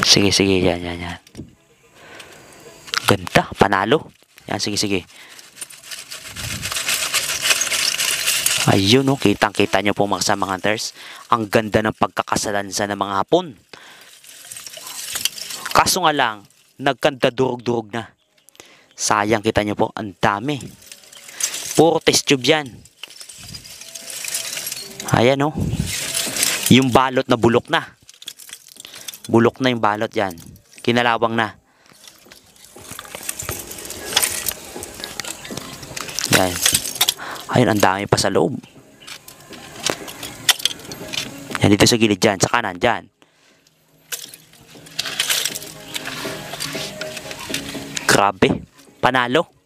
Sige, sige. Yan, yan, yan. Ganda. Panalo. Yan, sige, sige. Ayun, no. Kitang-kita nyo po mga kasamang hunters. Ang ganda ng pagkakasalansa ng mga hapon. Kaso nga lang, nagkanda-durog-durog na. Sayang, kita nyo po. Ang dami. Puro test tube yan. Ayan, no. Yung balot na bulok na. Bulok na yung balot yan. Kinalawang na. Yan. Ayun, ang dami pa sa loob. Yan, dito sa gilid dyan. Sa kanan dyan. Grabe. Panalo.